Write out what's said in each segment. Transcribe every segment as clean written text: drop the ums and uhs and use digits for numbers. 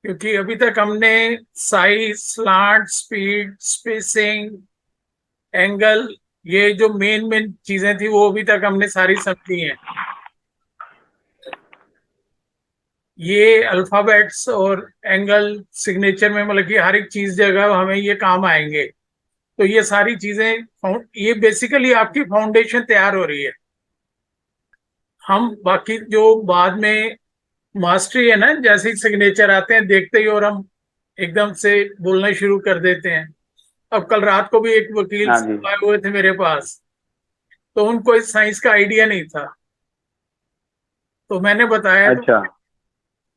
क्योंकि अभी तक हमने size, slant, speed, spacing, angle, ये जो मेन मेन चीजें थी वो अभी तक हमने सारी समझी हैं। ये अल्फाबेट्स और एंगल सिग्नेचर में मतलब कि हर एक चीज जगह हमें ये काम आएंगे। तो ये सारी चीजें ये बेसिकली आपकी फाउंडेशन तैयार हो रही है। हम बाकी जो बाद में मास्टरी है ना, जैसे ही सिग्नेचर आते हैं देखते ही और हम एकदम से बोलना शुरू कर देते हैं। अब कल रात को भी एक वकील हाँ जी। साहब आए हुए थे मेरे पास, तो उनको इस साइंस का आइडिया नहीं था। तो मैंने बताया तो अच्छा।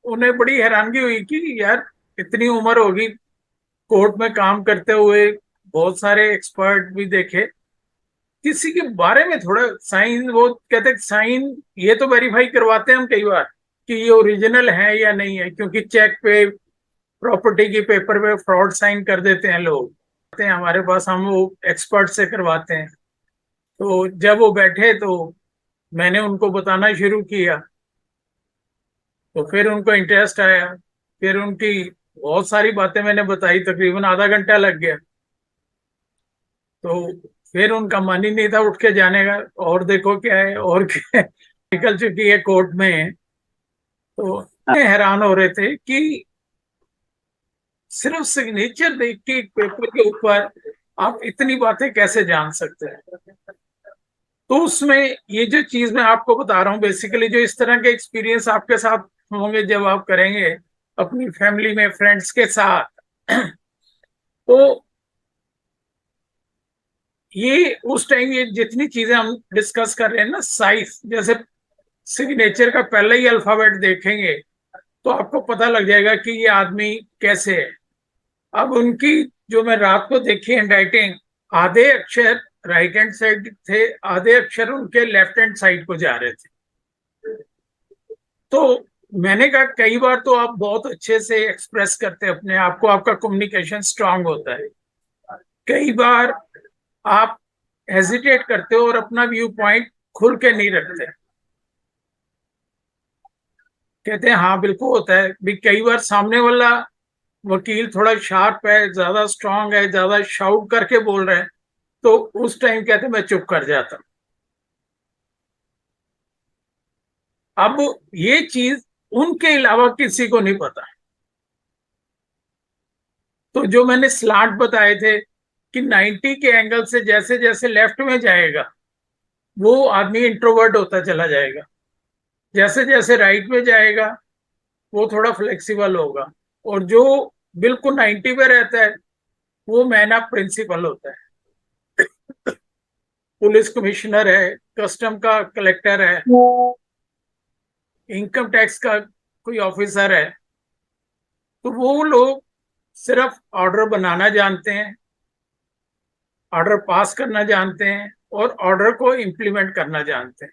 उन्हें बड़ी हैरानगी हुई कि यार इतनी उम्र होगी, कोर्ट में काम करते हुए बहुत सारे एक्सपर्ट भी देखे, किसी के बारे में थोड़ा साइन, वो कहते साइन ये तो वेरीफाई करवाते हैं हम कई बार कि ये ओरिजिनल है या नहीं है, क्योंकि चेक पे, प्रॉपर्टी की पेपर पे फ्रॉड साइन कर देते हैं लोग, आते हैं हमारे पास, हम वो एक्सपर्ट से करवाते हैं। तो जब वो बैठे तो मैंने उनको बताना शुरू किया, तो फिर उनको इंटरेस्ट आया। फिर उनकी बहुत सारी बातें मैंने बताई, तकरीबन आधा घंटा लग गया। तो फिर उनका मन ही नहीं था उठ के जाने का, और देखो क्या है और क्या है, निकल चुकी है कोर्ट में। तो हैरान हो रहे थे कि सिर्फ सिग्नेचर देख के एक पेपर के ऊपर आप इतनी बातें कैसे जान सकते हैं। तो उसमें ये जो चीज मैं आपको बता रहा हूँ, बेसिकली जो इस तरह के एक्सपीरियंस आपके साथ होंगे जब आप करेंगे अपनी फैमिली में, फ्रेंड्स के साथ, तो ये उस टाइम ये जितनी चीजें हम डिस्कस कर रहे हैं ना, साइज, जैसे सिग्नेचर का पहले ही अल्फाबेट देखेंगे तो आपको पता लग जाएगा कि ये आदमी कैसे है। अब उनकी जो मैं रात को देखी हैंडराइटिंग, आधे अक्षर राइट हैंड साइड थे, आधे अक्षर उनके लेफ्ट हैंड साइड को जा रहे थे। तो मैंने कहा कई बार तो आप बहुत अच्छे से एक्सप्रेस करते हैं अपने आप को, आपका कम्युनिकेशन स्ट्रांग होता है। कई बार आप हेजिटेट करते हो और अपना व्यू पॉइंट खुल के नहीं रखते। कहते हैं हाँ बिल्कुल होता है भी, कई बार सामने वाला वकील थोड़ा शार्प है, ज्यादा स्ट्रांग है, ज्यादा शाउट करके बोल रहे हैं, तो उस टाइम कहते हैं मैं चुप कर जाता हूं। अब ये चीज उनके अलावा किसी को नहीं पता। तो जो मैंने स्लांट बताए थे कि 90 के एंगल से जैसे जैसे लेफ्ट में जाएगा वो आदमी इंट्रोवर्ट होता चला जाएगा, जैसे जैसे राइट में जाएगा वो थोड़ा फ्लेक्सिबल होगा, और जो बिल्कुल 90 पे रहता है वो मैन ऑफ प्रिंसिपल होता है। पुलिस कमिश्नर है, कस्टम का कलेक्टर है, इनकम टैक्स का कोई ऑफिसर है, तो वो लोग सिर्फ ऑर्डर बनाना जानते हैं, ऑर्डर पास करना जानते हैं, और ऑर्डर को इम्प्लीमेंट करना जानते हैं।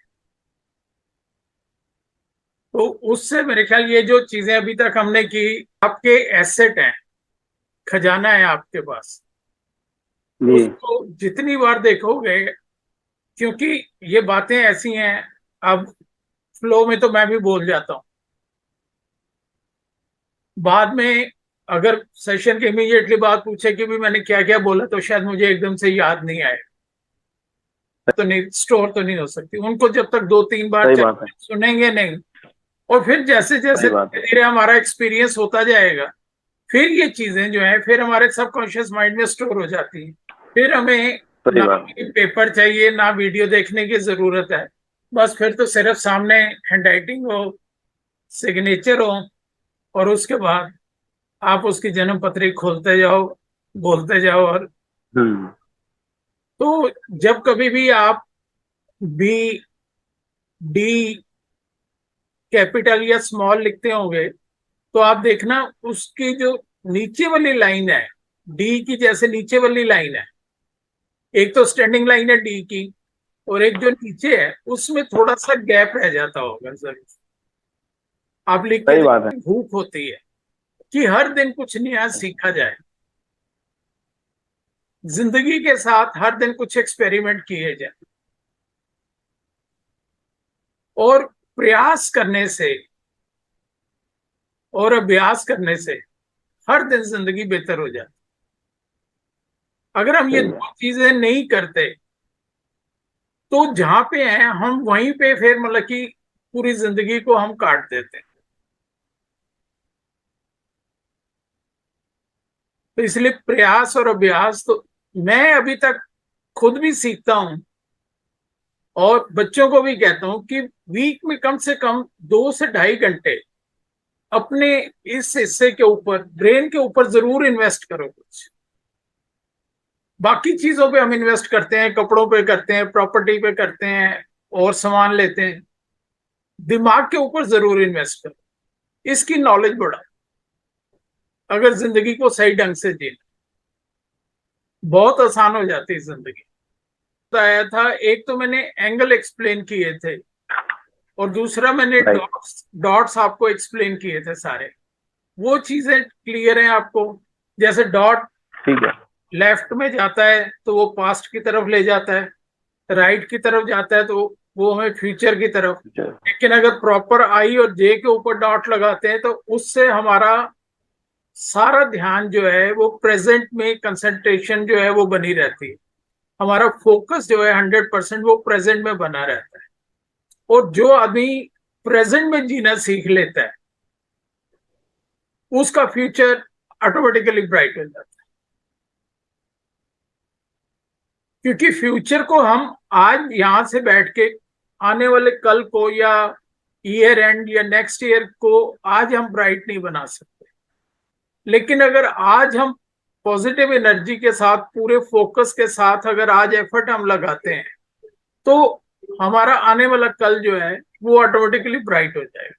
तो उससे मेरे ख्याल ये जो चीजें अभी तक हमने की, आपके एसेट हैं, खजाना है आपके पास, जी। उसको जितनी बार देखोगे, क्योंकि ये बातें ऐसी हैं, अब फ्लो में तो मैं भी बोल जाता हूँ, बाद में अगर सेशन के इमीडिएटली बाद पूछे कि भी मैंने क्या क्या बोला तो शायद मुझे एकदम से याद नहीं आए, तो नहीं स्टोर तो नहीं हो सकती उनको जब तक दो तीन बार सही बात है। सुनेंगे नहीं। और फिर जैसे जैसे सही बात धीरे है। धीरे हमारा एक्सपीरियंस होता जाएगा, फिर ये चीजें जो है फिर हमारे सबकॉन्शियस माइंड में स्टोर हो जाती है। फिर हमें सही ना बात। पेपर चाहिए ना वीडियो देखने की जरूरत है, बस फिर तो सिर्फ सामने हैंडराइटिंग हो, सिग्नेचर हो, और उसके बाद आप उसकी जन्म पत्री खोलते जाओ, बोलते जाओ। और हम्म। तो जब कभी भी आप बी, डी, कैपिटल या स्मॉल लिखते होंगे तो आप देखना उसकी जो नीचे वाली लाइन है, डी की जैसे नीचे वाली लाइन है, एक तो स्टैंडिंग लाइन है डी की, और एक जो नीचे है उसमें थोड़ा सा गैप रह जाता होगा सर। आप लिख के सही बात है। भूख होती है कि हर दिन कुछ नया सीखा जाए, जिंदगी के साथ हर दिन कुछ एक्सपेरिमेंट किए जाए, और प्रयास करने से और अभ्यास करने से हर दिन जिंदगी बेहतर हो जाती। अगर हम ये सही है। दो चीजें नहीं करते तो जहां पे हैं हम वहीं पे फिर मतलब कि पूरी जिंदगी को हम काट देते हैं। तो इसलिए प्रयास और अभ्यास तो मैं अभी तक खुद भी सीखता हूँ और बच्चों को भी कहता हूँ कि वीक में कम से कम 2 से ढाई घंटे अपने इस हिस्से के ऊपर, ब्रेन के ऊपर जरूर इन्वेस्ट करो कुछ। बाकी चीजों पे हम इन्वेस्ट करते हैं, कपड़ों पे करते हैं, प्रॉपर्टी पे करते हैं और सामान लेते हैं। दिमाग के ऊपर जरूर इन्वेस्ट करो, इसकी नॉलेज बढ़ाओ अगर जिंदगी को सही ढंग से जीना। बहुत आसान हो जाती है जिंदगी। तो आया था, एक तो मैंने एंगल एक्सप्लेन किए थे और दूसरा मैंने राइट। डॉट्स डॉट्स आपको एक्सप्लेन किए थे सारे। वो चीजें क्लियर हैं आपको? जैसे डॉट ठीक है। लेफ्ट में जाता है तो वो पास्ट की तरफ ले जाता है, राइट की तरफ जाता है तो वो हमें फ्यूचर की तरफ। चलो। लेकिन अगर प्रॉपर आई और जे के ऊपर डॉट लगाते हैं तो उससे हमारा सारा ध्यान जो है वो प्रेजेंट में, कंसंट्रेशन जो है वो बनी रहती है। हमारा फोकस जो है 100% वो प्रेजेंट में बना रहता है। और जो आदमी प्रेजेंट में जीना सीख लेता है उसका फ्यूचर ऑटोमेटिकली ब्राइट हो जाता है। क्योंकि फ्यूचर को हम आज यहां से बैठ के आने वाले कल को या ईयर एंड या नेक्स्ट ईयर को आज हम ब्राइट नहीं बना सकते। लेकिन अगर आज हम पॉजिटिव एनर्जी के साथ, पूरे फोकस के साथ अगर आज एफर्ट हम लगाते हैं तो हमारा आने वाला कल जो है वो ऑटोमेटिकली ब्राइट हो जाएगा।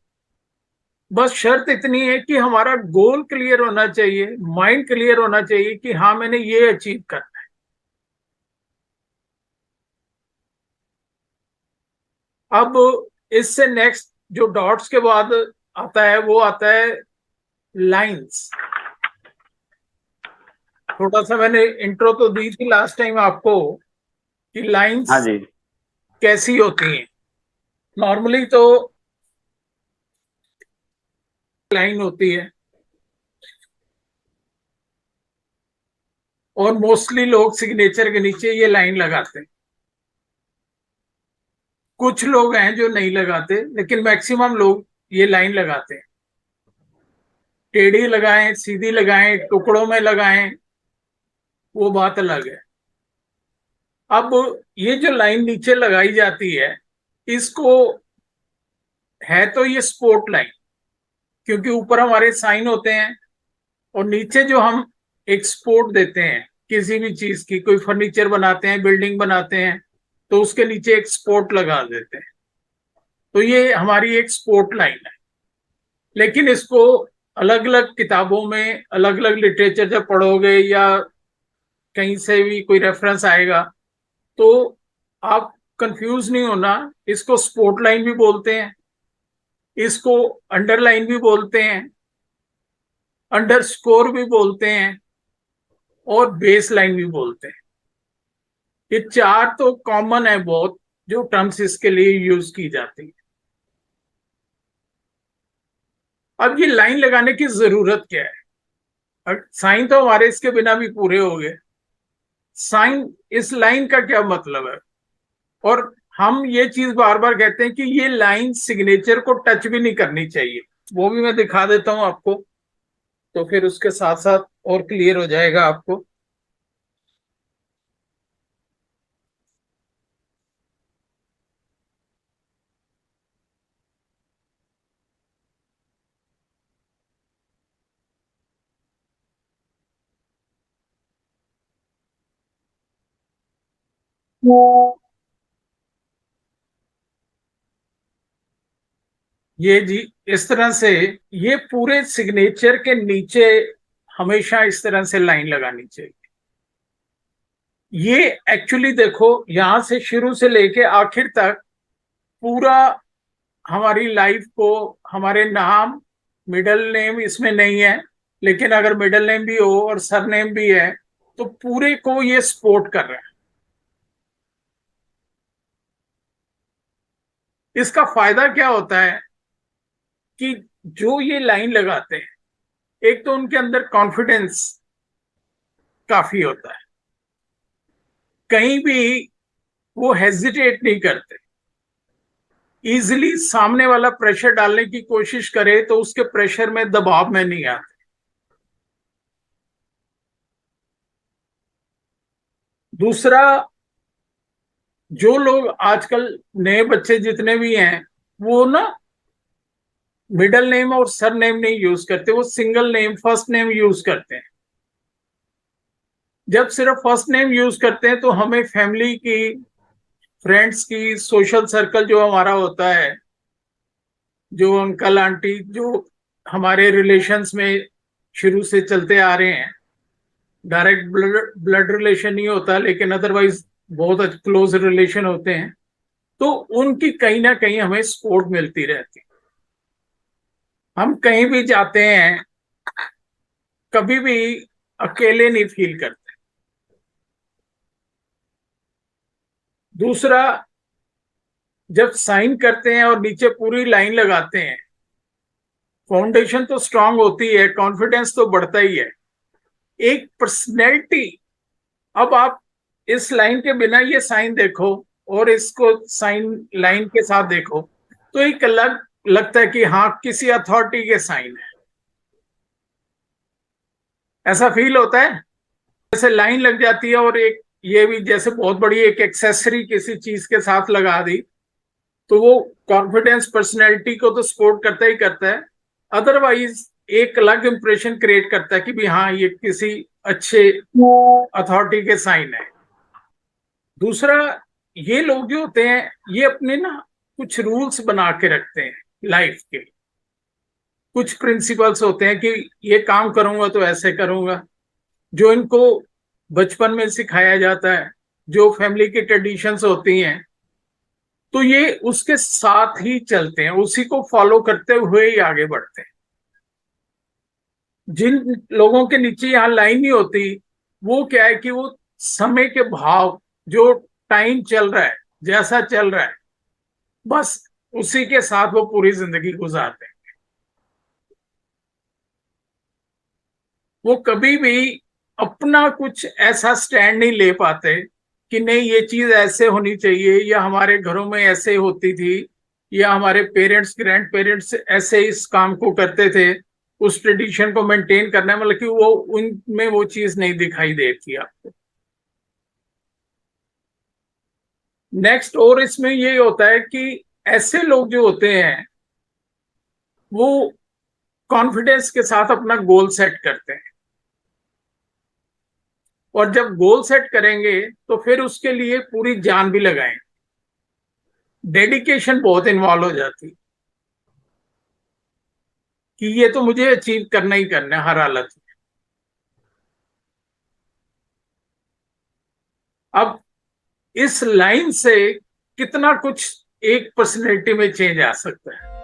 बस शर्त इतनी है कि हमारा गोल क्लियर होना चाहिए, माइंड क्लियर होना चाहिए कि हाँ मैंने ये अचीव करना है। अब इससे नेक्स्ट जो डॉट्स के बाद आता है वो आता है लाइंस। थोड़ा सा मैंने इंट्रो तो दी थी लास्ट टाइम आपको कि लाइंस हाँ जी। कैसी होती हैं। नॉर्मली तो लाइन होती है और मोस्टली लोग सिग्नेचर के नीचे ये लाइन लगाते हैं। कुछ लोग हैं जो नहीं लगाते लेकिन मैक्सिमम लोग ये लाइन लगाते हैं। टेढ़ी लगाएं, सीधी लगाएं, टुकड़ों में लगाएं, वो बात अलग है। अब ये जो लाइन नीचे लगाई जाती है इसको, है तो ये स्पोर्ट लाइन, क्योंकि ऊपर हमारे साइन होते हैं और नीचे जो हम एक सपोर्ट देते हैं किसी भी चीज की, कोई फर्नीचर बनाते हैं, बिल्डिंग बनाते हैं तो उसके नीचे एक सपोर्ट लगा देते हैं। तो ये हमारी एक सपोर्ट लाइन है। लेकिन इसको अलग अलग किताबों में, अलग अलग लिटरेचर जब पढ़ोगे या कहीं से भी कोई रेफरेंस आएगा तो आप कंफ्यूज नहीं होना। इसको सपोर्ट लाइन भी बोलते हैं, इसको अंडरलाइन भी बोलते हैं, अंडरस्कोर भी बोलते हैं और बेस लाइन भी बोलते हैं। ये चार तो कॉमन है बहुत, जो टर्म्स इसके लिए यूज की जाती है। अब ये लाइन लगाने की जरूरत क्या है? साइन तो हमारे इसके बिना भी पूरे हो गए। साइन, इस लाइन का क्या मतलब है? और हम ये चीज बार बार कहते हैं कि ये लाइन सिग्नेचर को टच भी नहीं करनी चाहिए। वो भी मैं दिखा देता हूं आपको, तो फिर उसके साथ साथ और क्लियर हो जाएगा आपको। ये जी, इस तरह से ये पूरे सिग्नेचर के नीचे हमेशा इस तरह से लाइन लगानी चाहिए। ये एक्चुअली देखो, यहां से शुरू से लेके आखिर तक पूरा हमारी लाइफ को, हमारे नाम, मिडिल नेम इसमें नहीं है, लेकिन अगर मिडिल नेम भी हो और सरनेम भी है तो पूरे को ये सपोर्ट कर रहा है। इसका फायदा क्या होता है कि जो ये लाइन लगाते हैं, एक तो उनके अंदर कॉन्फिडेंस काफी होता है, कहीं भी वो हेजिटेट नहीं करते, इजिली सामने वाला प्रेशर डालने की कोशिश करे तो उसके प्रेशर में दबाव में नहीं आते। दूसरा, जो लोग आजकल नए बच्चे जितने भी हैं, वो ना मिडल नेम और सर नेम नहीं यूज करते, वो single name first name use करते हैं। जब सिर्फ फर्स्ट नेम यूज करते हैं तो हमें फैमिली की, फ्रेंड्स की, सोशल सर्कल जो हमारा होता है, जो अंकल आंटी जो हमारे रिलेशंस में शुरू से चलते आ रहे हैं, डायरेक्ट ब्लड रिलेशन नहीं होता लेकिन अदरवाइज बहुत क्लोज रिलेशन होते हैं, तो उनकी कहीं ना कहीं हमें सपोर्ट मिलती रहती है। हम कहीं भी जाते हैं, कभी भी अकेले नहीं फील करते। दूसरा, जब साइन करते हैं और नीचे पूरी लाइन लगाते हैं, फाउंडेशन तो स्ट्रांग होती है, कॉन्फिडेंस तो बढ़ता ही है, एक पर्सनैलिटी। अब आप इस लाइन के बिना ये साइन देखो और इसको साइन लाइन के साथ देखो, तो एक अलग लगता है कि हाँ किसी अथॉरिटी के साइन है, ऐसा फील होता है। जैसे लाइन लग जाती है और एक ये भी जैसे बहुत बड़ी एक एक्सेसरी किसी चीज के साथ लगा दी, तो वो कॉन्फिडेंस पर्सनैलिटी को तो सपोर्ट करता ही करता है, अदरवाइज एक अलग इंप्रेशन क्रिएट करता है कि भी हाँ ये किसी अच्छे अथॉरिटी के साइन है। दूसरा, ये लोग जो होते हैं ये अपने ना कुछ रूल्स बना के रखते हैं लाइफ के, कुछ प्रिंसिपल्स होते हैं कि ये काम करूंगा तो ऐसे करूंगा, जो इनको बचपन में सिखाया जाता है, जो फैमिली की ट्रेडिशंस होती हैं, तो ये उसके साथ ही चलते हैं, उसी को फॉलो करते हुए ही आगे बढ़ते हैं। जिन लोगों के नीचे यहाँ लाइन नहीं होती, वो क्या है कि वो समय के भाव, जो टाइम चल रहा है, जैसा चल रहा है, बस उसी के साथ वो पूरी जिंदगी गुजारते हैं। वो कभी भी अपना कुछ ऐसा स्टैंड नहीं ले पाते कि नहीं ये चीज ऐसे होनी चाहिए, या हमारे घरों में ऐसे होती थी, या हमारे पेरेंट्स ग्रैंड पेरेंट्स ऐसे इस काम को करते थे, उस ट्रेडिशन को मेंटेन करना है, मतलब कि वो उनमें वो चीज नहीं दिखाई देती आपको। नेक्स्ट, और इसमें ये होता है कि ऐसे लोग जो होते हैं वो कॉन्फिडेंस के साथ अपना गोल सेट करते हैं, और जब गोल सेट करेंगे तो फिर उसके लिए पूरी जान भी लगाएं, डेडिकेशन बहुत इन्वॉल्व हो जाती कि ये तो मुझे अचीव करना ही करना है हर हालत में। अब इस लाइन से कितना कुछ एक पर्सनैलिटी में चेंज आ सकता है।